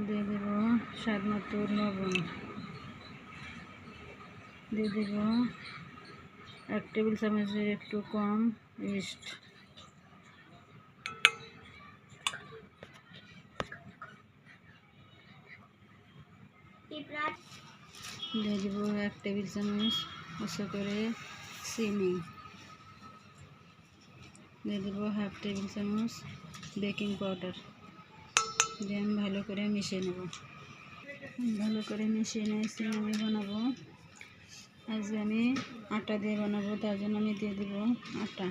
দিয়ে দেব স্বাদ মতো লবণ, দিয়ে দেব 1 টেবিল চামচের একটু কম ইস্ট, দিয়ে দেব 1 টেবিল চামচ উঁচু করে চিনি, দিয়ে দেব 1/2 টেবিল চামচ বেকিং পাউডার, দিয়ে আমি ভালো করে মিশিয়ে নেব। ভালো করে মিশিয়ে নিয়েছি। আমি বানাবো, আজকে আমি আটা দিয়ে বানাবো, তার জন্য আমি দিয়ে দেব আটা,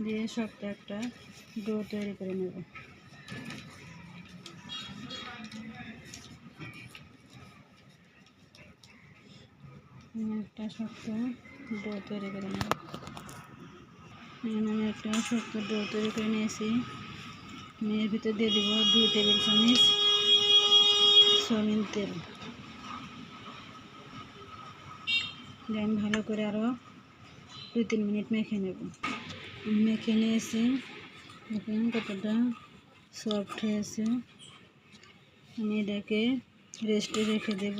দিয়ে শক্ত একটা ডো তৈরি করে নেব। একটা শক্ত ডো তৈরি করে নেব। আমি একটা শক্ত ডো তৈরি করে নিয়েছি। আমি এর ভিতরে দিয়ে দেব 2 টেবিল চামচ সয়াবিন তেল, দিয়ে আমি ভালো করে আরও 2-3 মিনিট মেখে নেব। মেখে নিয়েছি, দেখুন কতটা সফট হয়েছে। আমি এটাকে রেস্টে রেখে দেব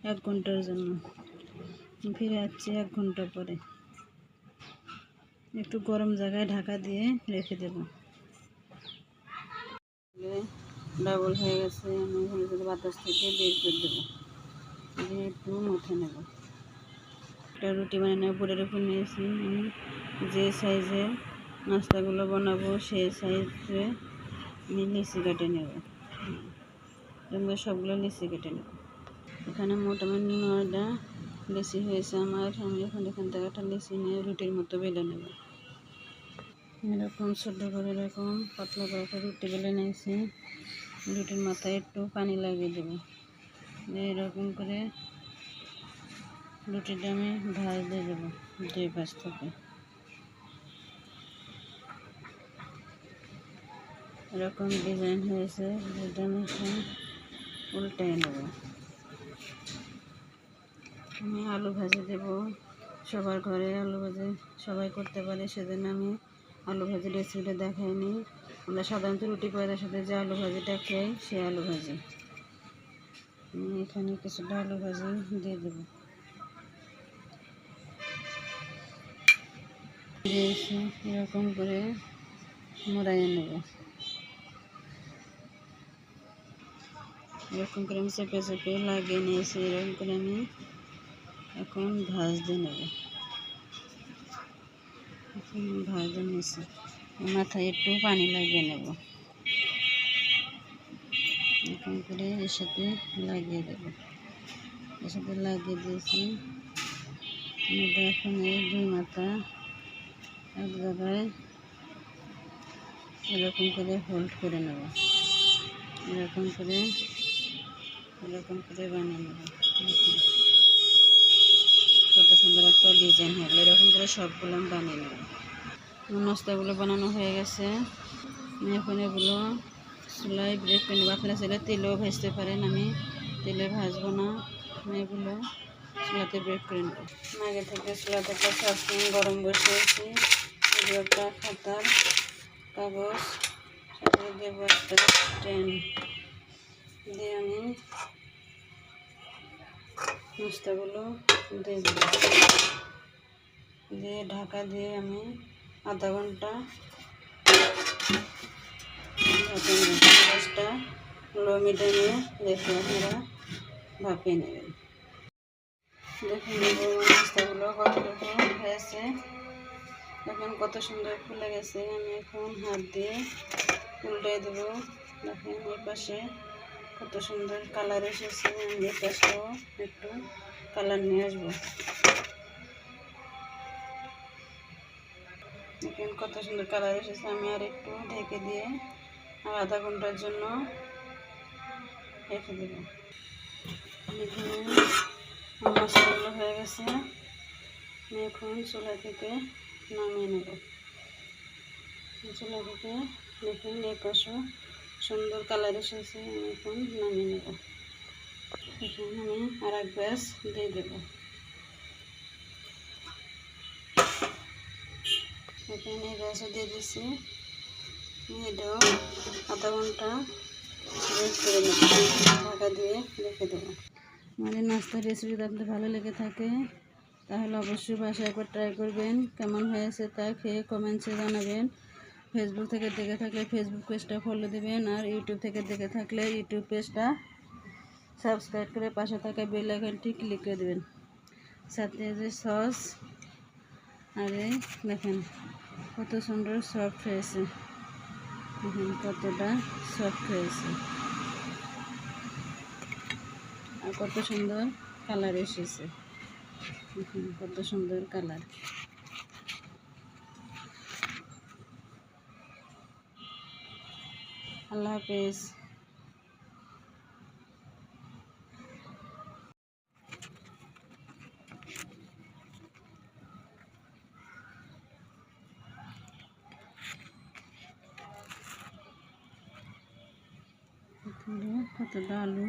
1 ঘন্টার জন্য। ফিরে আসছি 1 ঘন্টা পরে। একটু গরম জায়গায় ঢাকা দিয়ে রেখে দেব। ডাবল হয়ে গেছে, আমি এখানে বাতাস থেকে বের করে দেবো, দিয়ে একটু মুছে নেব। একটা রুটি বানানোর উপরের উপর নিয়েছি। আমি যে সাইজে নাস্তাগুলো বানাবো সেই সাইজে আমি লিচি কেটে নেব। এবার সবগুলো লিচি কেটে নেব। এখানে মোটামুটি 9টা লিচি হয়েছে আমার। আমি এখান থেকে একটা লিচি নিয়ে রুটির মতো বেলে নেব। এরকম ছোটো করে এরকম পাতলা করে একটা রুটি বেলে নিয়েছি। রুটির মাথায় একটু পানি লাগিয়ে দেবো। এরকম করে রুটিটা আমি ভাজ দিয়ে দেবো 2 পাশ থেকে। এরকম ডিজাইন হয়েছে, যেটা আমি এখন উল্টাই নেব। আমি আলু ভাজি দেব। সবার ঘরে আলু ভাজি সবাই করতে পারে, সেজন্য আমি আলু ভাজি রেসিপিটা দেখাইনি। আমরা সাধারণত রুটি পরোটার সাথে যে আলু ভাজিটা খাই, সেই আলু ভাজি। আমি এখানে কিছুটা আলু ভাজি দিয়ে দেব। দিয়েছি, এরকম করে মোড়াইয়ে নেব। এরকম করে আমি চেপে চেপে লাগিয়ে নিয়েছি। এরকম করে আমি এখন ভাজ দিয়ে নেব। ভাজ দিয়ে নিয়েছি, মাথায় একটু পানি লাগিয়ে নেব। এরকম করে এর সাথে লাগিয়ে দেব। এর সাথে লাগিয়ে দিয়েছি। এটা এখন এই 2 মাথা এক জায়গায় এরকম করে হোল্ড করে নেব। এরকম করে বানিয়ে নেব। কত সুন্দর একটা ডিজাইন হলো। এরকম করে সবগুলো আমি বানিয়ে নেব। নাস্তাগুলো বানানো হয়ে গেছে। আমি এখন এগুলো চুলায় ব্রেক করে নেব। আপনারা চাইলে তেলেও ভাজতে পারেন, আমি তেলে ভাজবো না। আমি এগুলো চুলাতে ব্রেক করে নেব। আগে থেকে চুলাতে একটা সসপ্যান গরম বসিয়েছি। একটা খাতার কাগজ, সাথে দেব একটা স্ট্যান্ড, দিয়ে আমি নাস্তাগুলো দিয়ে দেব। দিয়ে ঢাকা দিয়ে আমি আধা ঘন্টা গ্যাসটা লো মিডিয়ামে রেখে আপনারা ভাপিয়ে নেবেন। দেখুন নাস্তাগুলো কতটুকু হয়েছে, দেখুন কত সুন্দর ফুলে গেছে। আমি এখন হাত দিয়ে উল্টে দেবো। দেখেন এই পাশে কত সুন্দর কালার এসেছে। আমি এই পাশটাও একটু কালার নিয়ে আসবো। দেখেন কত সুন্দর কালার এসেছে। আমি আর একটু ঢেকে দিয়ে আর আধা ঘন্টার জন্য রেখে দেবো। এখানে মশলাগুলো হয়ে গেছে। আমি এখন চুলা থেকে নামিয়ে নেব। চুলা থেকে দেখুন এই পাশে সুন্দর কালার এসেছে। আমি এখন নামিয়ে নেব। এখন আমি আর এক ব্যাস দিয়ে দেবো। এখানে গ্যাসে দিয়ে দিচ্ছি। এটাও আধা ঘন্টা রেস্ট করে নেব, ঢাকা দিয়ে রেখে দেবো। আমার এই নাস্তার রেসিপিটা আপনাদের ভালো লেগে থাকে তাহলে অবশ্যই বাসায় একবার ট্রাই করবেন। কেমন হয়েছে তা খেয়ে কমেন্টসে জানাবেন। ফেসবুক থেকে দেখে থাকলে ফেসবুক পেজটা ফলো দেবেন, আর ইউটিউব থেকে দেখে থাকলে ইউটিউব পেজটা সাবস্ক্রাইব করে পাশে থাকা বেল আইকনটি ক্লিক করে দেবেন। সাথে যে সস, আরে দেখেন কত সুন্দর সফট হয়েছে, দেখেন কতটা সফট হয়েছে আর কত সুন্দর কালার এসেছে, দেখেন কত সুন্দর কালার। আল্লাহ হাফেজ। কতটা আলু